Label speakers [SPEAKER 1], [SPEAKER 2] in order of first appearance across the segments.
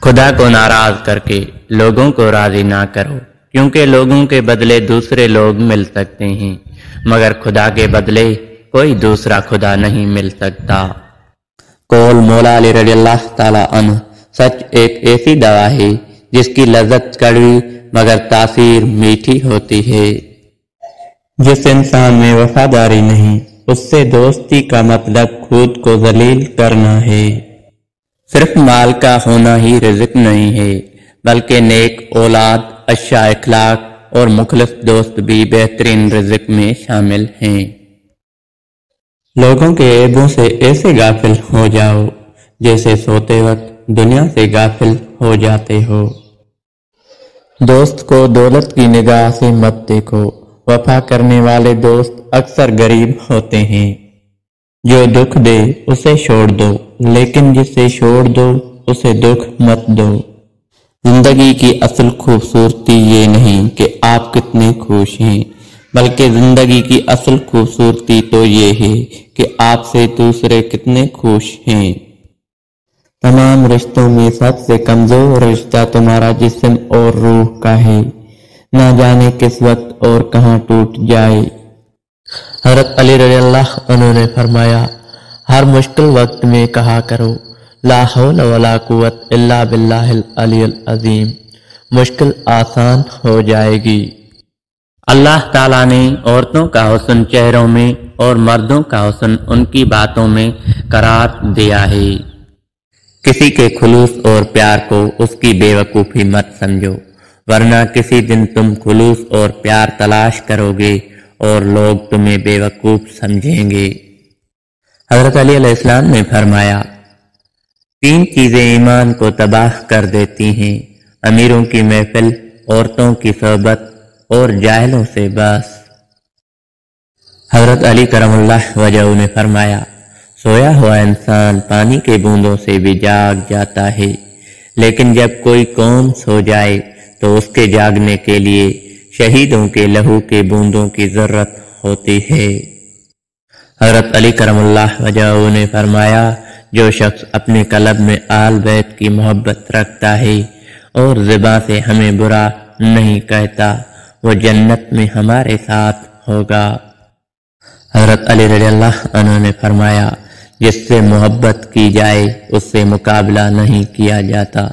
[SPEAKER 1] خدا کو ناراض کر کے لوگوں کو راضی نہ کرو، کیونکہ لوگوں کے بدلے دوسرے لوگ مل سکتے ہیں، مگر خدا کے بدلے کوئی دوسرا خدا نہیں مل سکتا۔ قول مولا علی رضی اللہ تعالیٰ عنہ: سچ ایک ایسی دوا ہے جس کی لذت کڑوی مگر تاثیر میٹھی ہوتی ہے۔ جس انسان میں وفاداری نہیں، اس سے دوستی کا مطلب خود کو ذلیل کرنا ہے۔ صرف مال کا ہونا ہی رزق نہیں ہے، بلکہ نیک اولاد، اچھا اخلاق اور مخلص دوست بھی بہترین رزق میں شامل ہیں۔ لوگوں کے عیبوں سے ایسے غافل ہو جاؤ جیسے سوتے وقت دنیا سے غافل ہو جاتے ہو۔ دوست کو دولت کی نگاہ سے مت دیکھو، وفا کرنے والے دوست اکثر غریب ہوتے ہیں۔ جو دکھ دے اسے چھوڑ دو، لیکن جسے چھوڑ دو اسے دکھ مت دو۔ زندگی کی اصل خوبصورتی یہ نہیں کہ آپ کتنے خوش ہیں، بلکہ زندگی کی اصل خوبصورتی تو یہ ہے کہ آپ سے دوسرے کتنے خوش ہیں۔ تمام رشتوں میں سب سے کمزور رشتہ تمہارا جسم اور روح کا ہے، نہ جانے کس وقت اور کہاں ٹوٹ جائے۔ حضرت علی رضی اللہ عنہ نے فرمایا، ہر مشکل وقت میں کہا کرو لا حول ولا قوت الا باللہ العلی العظیم، مشکل آسان ہو جائے گی۔ اللہ تعالیٰ نے عورتوں کا حسن چہروں میں اور مردوں کا حسن ان کی باتوں میں قرار دیا ہے۔ کسی کے خلوص اور پیار کو اس کی بے وقوفی مت سمجھو، ورنہ کسی دن تم خلوص اور پیار تلاش کرو گے اور لوگ تمہیں بے وقوف سمجھیں گے۔ حضرت علی علیہ السلام نے فرمایا، 3 چیزیں ایمان کو تباہ کر دیتی ہیں: امیروں کی محفل، عورتوں کی صحبت اور جاہلوں سے بحث۔ حضرت علی کرم اللہ وجہہ نے فرمایا، سویا ہوا انسان پانی کے بوندوں سے بھی جاگ جاتا ہے، لیکن جب کوئی قوم سو جائے تو اس کے جاگنے کے لیے شہیدوں کے لہو کے بوندوں کی ضرورت ہوتی ہے۔ حضرت علی کرم اللہ وجہہ نے فرمایا، جو شخص اپنے قلب میں آل بیت کی محبت رکھتا ہے اور زبان سے ہمیں برا نہیں کہتا، وہ جنت میں ہمارے ساتھ ہوگا۔ حضرت علی رضی اللہ عنہ نے فرمایا، جس سے محبت کی جائے اس سے مقابلہ نہیں کیا جاتا۔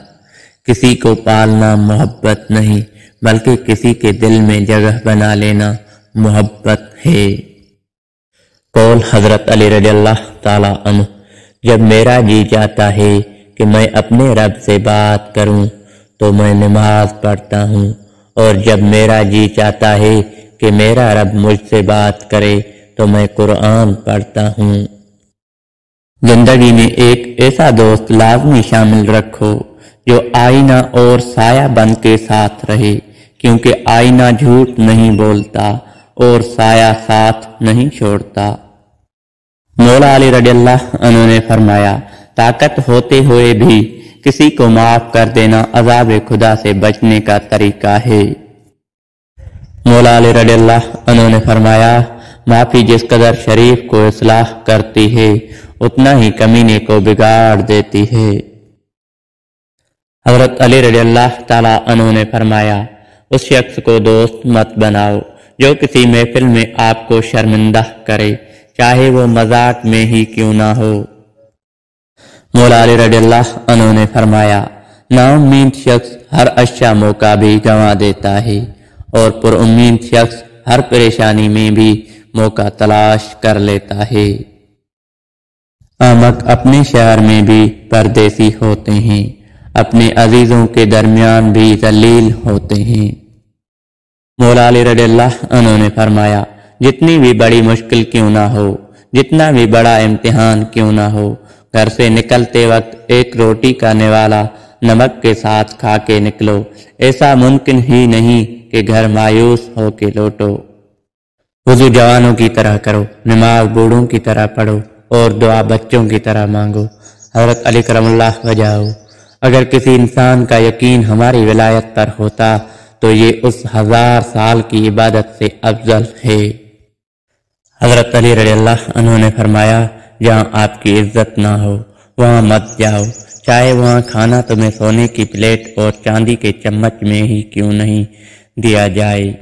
[SPEAKER 1] کسی کو پالنا محبت نہیں، بلکہ کسی کے دل میں جگہ بنا لینا محبت ہے۔ قول حضرت علی رضی اللہ تعالیٰ عنہ، جب میرا جی چاہتا ہے کہ میں اپنے رب سے بات کروں تو میں نماز پڑھتا ہوں، اور جب میرا جی چاہتا ہے کہ میرا رب مجھ سے بات کرے تو میں قرآن پڑھتا ہوں۔ زندگی میں ایک ایسا دوست لازمی شامل رکھو جو آئینہ اور سایہ بن کے ساتھ رہے، کیونکہ آئینہ جھوٹ نہیں بولتا اور سایہ ساتھ نہیں چھوڑتا۔ مولا علی رضی اللہ عنہ نے فرمایا، طاقت ہوتے ہوئے بھی کسی کو معاف کر دینا عذاب خدا سے بچنے کا طریقہ ہے۔ مولا علی رضی اللہ عنہ نے فرمایا، معافی جس قدر شریف کو اصلاح کرتی ہے اتنا ہی کمینے کو بگاڑ دیتی ہے۔ حضرت علی رضی اللہ تعالیٰ عنہ نے فرمایا، اس شخص کو دوست مت بناؤ جو کسی محفل میں آپ کو شرمندہ کرے، چاہے وہ مذاق میں ہی کیوں نہ ہو۔ مولا علی رضی اللہ عنہ نے فرمایا، نا امید شخص ہر اچھا موقع بھی گنوا دیتا ہے، اور پر امید شخص ہر پریشانی میں بھی موقع تلاش کر لیتا ہے۔ احمق اپنے شہر میں بھی پردیسی ہوتے ہیں، اپنے عزیزوں کے درمیان بھی ذلیل ہوتے ہیں۔ مولا علی رضی اللہ عنہ نے فرمایا، جتنی بھی بڑی مشکل کیوں نہ ہو، جتنا بھی بڑا امتحان کیوں نہ ہو، گھر سے نکلتے وقت ایک روٹی کا نوالا نمک کے ساتھ کھا کے نکلو، ایسا ممکن ہی نہیں کہ گھر مایوس ہو کے لوٹو۔ وضو جوانوں کی طرح کرو، نماز بوڑھوں کی طرح پڑھو، اور دعا بچوں کی طرح مانگو۔ حضرت علی کرم اللہ وجہہ، اگر کسی انسان کا یقین ہماری ولایت پر ہوتا تو یہ اس 1000 سال کی عبادت سے افضل ہے۔ حضرت علی رضی اللہ عنہ نے فرمایا، جہاں آپ کی عزت نہ ہو وہاں مت جاؤ، چاہے وہاں کھانا تمہیں سونے کی پلیٹ اور چاندی کے چمچ میں ہی کیوں نہیں دیا جائے۔